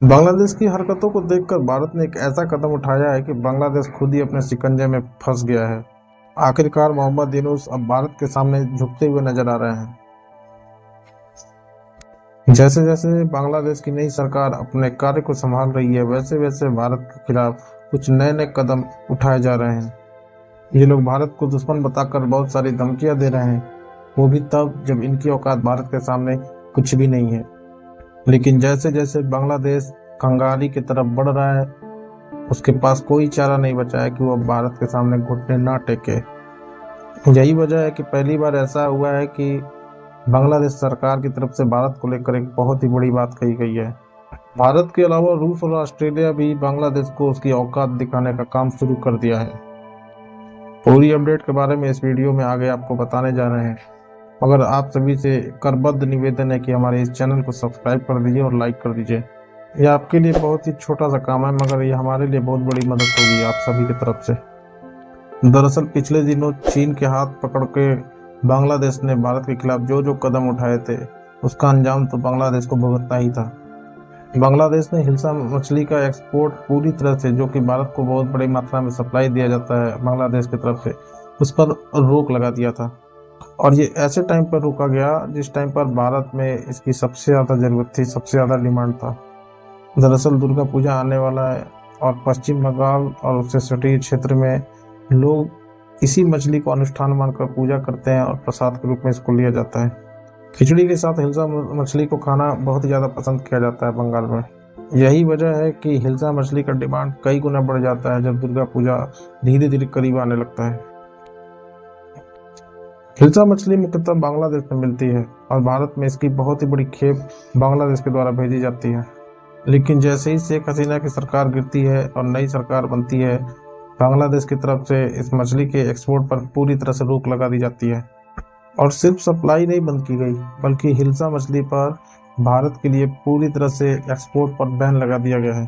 बांग्लादेश की हरकतों को देखकर भारत ने एक ऐसा कदम उठाया है कि बांग्लादेश खुद ही अपने शिकंजे में फंस गया है। आखिरकार मोहम्मद यूनुस अब भारत के सामने झुकते हुए नजर आ रहे हैं। जैसे जैसे बांग्लादेश की नई सरकार अपने कार्य को संभाल रही है, वैसे वैसे भारत के खिलाफ कुछ नए नए कदम उठाए जा रहे हैं। ये लोग भारत को दुश्मन बताकर बहुत सारी धमकियां दे रहे हैं, वो भी तब जब इनकी औकात भारत के सामने कुछ भी नहीं है। लेकिन जैसे जैसे बांग्लादेश कंगाली की तरफ बढ़ रहा है, उसके पास कोई चारा नहीं बचा है कि वो भारत के सामने घुटने ना टेके। यही वजह है कि पहली बार ऐसा हुआ है कि बांग्लादेश सरकार की तरफ से भारत को लेकर एक बहुत ही बड़ी बात कही गई है। भारत के अलावा रूस और ऑस्ट्रेलिया भी बांग्लादेश को उसकी औकात दिखाने का काम शुरू कर दिया है। पूरी अपडेट के बारे में इस वीडियो में आगे आपको बताने जा रहे हैं, मगर आप सभी से करबद्ध निवेदन है कि हमारे इस चैनल को सब्सक्राइब कर दीजिए और लाइक कर दीजिए। यह आपके लिए बहुत ही छोटा सा काम है, मगर यह हमारे लिए बहुत बड़ी मदद होगी आप सभी की तरफ से। दरअसल पिछले दिनों चीन के हाथ पकड़ के बांग्लादेश ने भारत के खिलाफ जो जो कदम उठाए थे, उसका अंजाम तो बांग्लादेश को भुगतना ही था। बांग्लादेश ने हिल्सा मछली का एक्सपोर्ट पूरी तरह से, जो कि भारत को बहुत बड़ी मात्रा में सप्लाई दिया जाता है बांग्लादेश की तरफ से, उस पर रोक लगा दिया था। और ये ऐसे टाइम पर रोका गया जिस टाइम पर भारत में इसकी सबसे ज़्यादा ज़रूरत थी, सबसे ज़्यादा डिमांड था। दरअसल दुर्गा पूजा आने वाला है और पश्चिम बंगाल और उससे सटे क्षेत्र में लोग इसी मछली को अनुष्ठान मानकर पूजा करते हैं और प्रसाद के रूप में इसको लिया जाता है। खिचड़ी के साथ हिल्सा मछली को खाना बहुत ही ज़्यादा पसंद किया जाता है बंगाल में। यही वजह है कि हिल्सा मछली का डिमांड कई गुना बढ़ जाता है जब दुर्गा पूजा धीरे धीरे करीब आने लगता है। हिल्सा मछली मुख्यतः बांग्लादेश में मिलती है और भारत में इसकी बहुत ही बड़ी खेप बांग्लादेश के द्वारा भेजी जाती है। लेकिन जैसे ही शेख हसीना की सरकार गिरती है और नई सरकार बनती है, बांग्लादेश की तरफ से इस मछली के एक्सपोर्ट पर पूरी तरह से रोक लगा दी जाती है। और सिर्फ सप्लाई नहीं बंद की गई, बल्कि हिल्सा मछली पर भारत के लिए पूरी तरह से एक्सपोर्ट पर बैन लगा दिया गया है।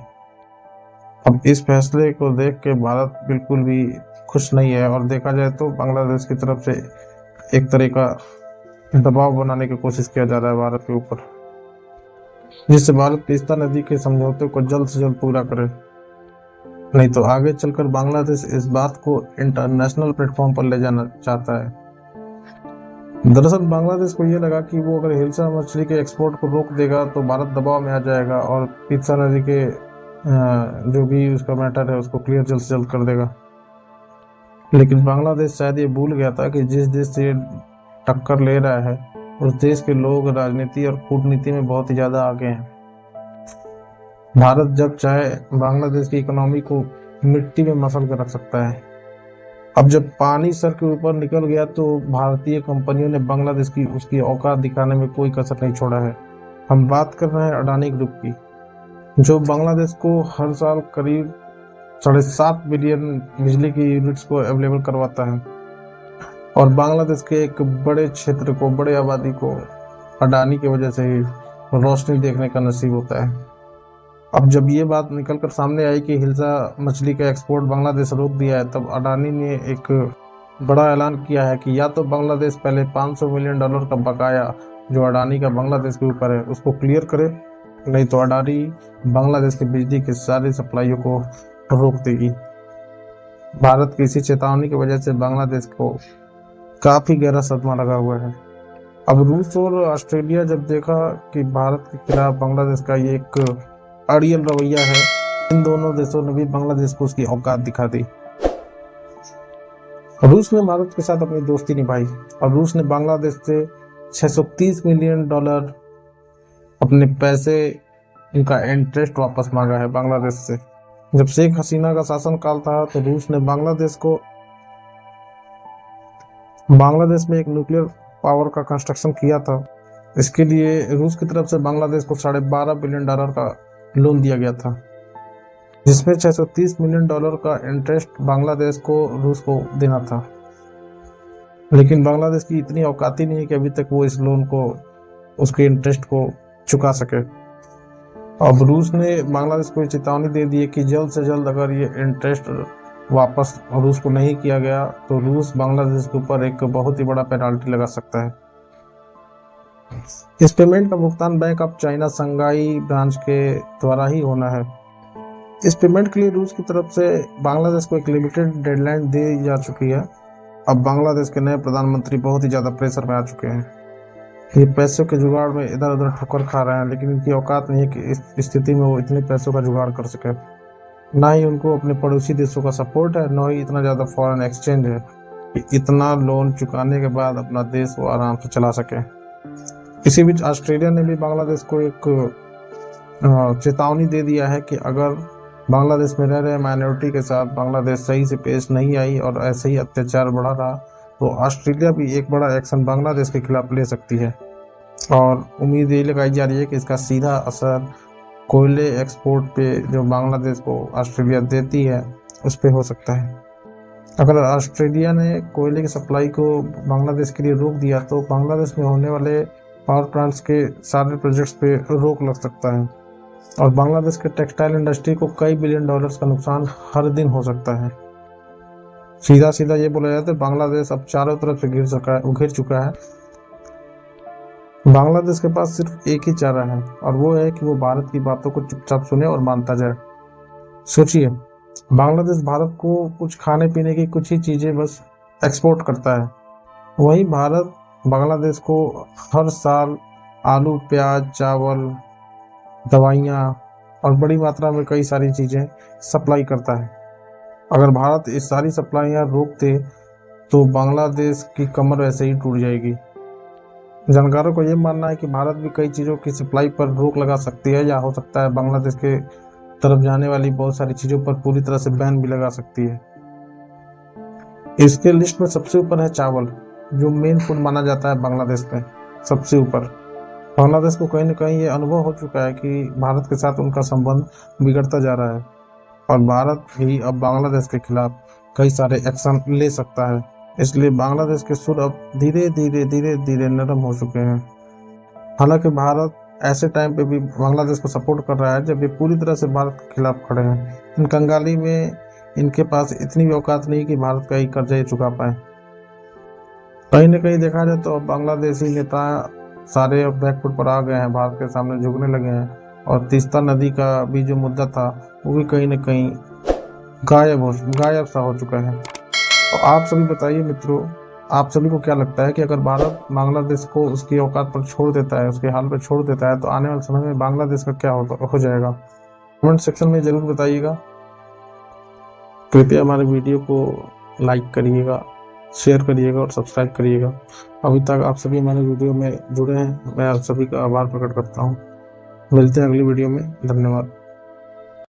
अब इस फैसले को देख के भारत बिल्कुल भी खुश नहीं है और देखा जाए तो बांग्लादेश की तरफ से एक तरह का दबाव बनाने की कोशिश किया जा रहा है भारत के ऊपर, जिससे भारत तीस्ता नदी के समझौते को जल्द से जल्द पूरा करे। नहीं तो आगे चलकर बांग्लादेश इस बात को इंटरनेशनल प्लेटफॉर्म पर ले जाना चाहता है। दरअसल बांग्लादेश को ये लगा कि वो अगर हिल्सा मछली के एक्सपोर्ट को रोक देगा तो भारत दबाव में आ जाएगा और तीस्ता नदी के जो भी उसका मैटर है उसको क्लियर जल्द से जल्द कर देगा। लेकिन बांग्लादेश शायद ये भूल गया था कि जिस देश से टक्कर ले रहा है उस देश के लोग राजनीति और कूटनीति में बहुत ही ज़्यादा आगे हैं। भारत जब चाहे बांग्लादेश की इकोनॉमी को मिट्टी में मसल कर रख सकता है। अब जब पानी सर के ऊपर निकल गया तो भारतीय कंपनियों ने बांग्लादेश की उसकी औकात दिखाने में कोई कसर नहीं छोड़ा है। हम बात कर रहे हैं अडानी ग्रुप की, जो बांग्लादेश को हर साल करीब 7.5 बिलियन बिजली की यूनिट्स को अवेलेबल करवाता है और बांग्लादेश के एक बड़े क्षेत्र को, बड़े आबादी को अडानी की वजह से ही रोशनी देखने का नसीब होता है। अब जब ये बात निकलकर सामने आई कि हिल्सा मछली का एक्सपोर्ट बांग्लादेश रोक दिया है, तब अडानी ने एक बड़ा ऐलान किया है कि या तो बांग्लादेश पहले $500 मिलियन का बकाया जो अडानी का बांग्लादेश के ऊपर है उसको क्लियर करे, नहीं तो अडानी बांग्लादेश की बिजली की सारी सप्लाइयों को रोक देगी। भारत की इसी चेतावनी की वजह से बांग्लादेश को काफ़ी गहरा सदमा लगा हुआ है। अब रूस और ऑस्ट्रेलिया जब देखा कि भारत के खिलाफ बांग्लादेश का ये एक अड़ियल रवैया है, इन दोनों देशों ने भी बांग्लादेश को उसकी औकात दिखा दी। रूस ने भारत के साथ अपनी दोस्ती निभाई और रूस ने बांग्लादेश से $630 मिलियन अपने पैसे, उनका इंटरेस्ट वापस मांगा है बांग्लादेश से। जब शेख हसीना का शासनकाल था तो रूस ने बांग्लादेश में एक न्यूक्लियर पावर का कंस्ट्रक्शन किया था। इसके लिए रूस की तरफ से बांग्लादेश को $12.5 बिलियन का लोन दिया गया था, जिसमें $630 मिलियन का इंटरेस्ट बांग्लादेश को रूस को देना था। लेकिन बांग्लादेश की इतनी औकात ही नहीं है कि अभी तक वो इस लोन को, उसके इंटरेस्ट को चुका सके। अब रूस ने बांग्लादेश को चेतावनी दे दी है कि जल्द से जल्द अगर ये इंटरेस्ट वापस रूस को नहीं किया गया तो रूस बांग्लादेश के ऊपर एक बहुत ही बड़ा पेनाल्टी लगा सकता है। इस पेमेंट का भुगतान bank of China Shanghai branch के द्वारा ही होना है। इस पेमेंट के लिए रूस की तरफ से बांग्लादेश को एक लिमिटेड डेडलाइन दी जा चुकी है। अब बांग्लादेश के नए प्रधानमंत्री बहुत ही ज़्यादा प्रेशर में आ चुके हैं। ये पैसों के जुगाड़ में इधर उधर ठोकर खा रहे हैं, लेकिन इनकी औकात नहीं है कि इस स्थिति में वो इतने पैसों का जुगाड़ कर सके। ना ही उनको अपने पड़ोसी देशों का सपोर्ट है, न ही इतना ज़्यादा फॉरेन एक्सचेंज है कि इतना लोन चुकाने के बाद अपना देश वो आराम से चला सके। इसी बीच ऑस्ट्रेलिया ने भी बांग्लादेश को एक चेतावनी दे दिया है कि अगर बांग्लादेश में रह रहे माइनॉरिटी के साथ बांग्लादेश सही से पेश नहीं आई और ऐसे ही अत्याचार बढ़ा रहा तो ऑस्ट्रेलिया भी एक बड़ा एक्शन बांग्लादेश के खिलाफ ले सकती है। और उम्मीद ये लगाई जा रही है कि इसका सीधा असर कोयले एक्सपोर्ट पे जो बांग्लादेश को ऑस्ट्रेलिया देती है उस पर हो सकता है। अगर ऑस्ट्रेलिया ने कोयले की सप्लाई को बांग्लादेश के लिए रोक दिया तो बांग्लादेश में होने वाले पावर प्लांट्स के सारे प्रोजेक्ट्स पे रोक लग सकता है और बांग्लादेश के टेक्सटाइल इंडस्ट्री को कई बिलियन डॉलर्स का नुकसान हर दिन हो सकता है। सीधा सीधा ये बोला जाता है बांग्लादेश अब चारों तरफ से घिर चुका है। बांग्लादेश के पास सिर्फ एक ही चारा है और वो है कि वो भारत की बातों को चुपचाप सुने और मानता जाए। सोचिए, बांग्लादेश भारत को कुछ खाने पीने की कुछ ही चीज़ें बस एक्सपोर्ट करता है, वहीं भारत बांग्लादेश को हर साल आलू, प्याज, चावल, दवाइयाँ और बड़ी मात्रा में कई सारी चीज़ें सप्लाई करता है। अगर भारत इस सारी सप्लाइयाँ रोक दे तो बांग्लादेश की कमर वैसे ही टूट जाएगी। जानकारों को ये मानना है कि भारत भी कई चीज़ों की सप्लाई पर रोक लगा सकती है या हो सकता है बांग्लादेश के तरफ जाने वाली बहुत सारी चीज़ों पर पूरी तरह से बैन भी लगा सकती है। इसके लिस्ट में सबसे ऊपर है चावल, जो मेन फूड माना जाता है बांग्लादेश में सबसे ऊपर। बांग्लादेश को कहीं न कहीं ये अनुभव हो चुका है कि भारत के साथ उनका संबंध बिगड़ता जा रहा है और भारत भी अब बांग्लादेश के खिलाफ कई सारे एक्शन ले सकता है। इसलिए बांग्लादेश के सुर अब धीरे धीरे नरम हो चुके हैं। हालांकि भारत ऐसे टाइम पे भी बांग्लादेश को सपोर्ट कर रहा है जब ये पूरी तरह से भारत के खिलाफ खड़े हैं। इन कंगाली में इनके पास इतनी भी औकात नहीं कि भारत का ही कर्जा ही चुका पाए। कहीं न कहीं देखा जाए तो अब बांग्लादेशी नेता सारे अब बैकफुट पर आ गए हैं, भारत के सामने झुकने लगे हैं और तीस्ता नदी का भी जो मुद्दा था वो भी कहीं न कहीं गायब सा हो चुका है। तो आप सभी बताइए मित्रों, आप सभी को क्या लगता है कि अगर भारत बांग्लादेश को उसकी औकात पर छोड़ देता है, उसके हाल पर छोड़ देता है, तो आने वाले समय में बांग्लादेश का क्या हो जाएगा? कमेंट सेक्शन में ज़रूर बताइएगा। कृपया हमारे वीडियो को लाइक करिएगा, शेयर करिएगा और सब्सक्राइब करिएगा। अभी तक आप सभी हमारे वीडियो में जुड़े हैं, मैं आप सभी का आभार प्रकट करता हूँ। मिलते हैं अगली वीडियो में। धन्यवाद।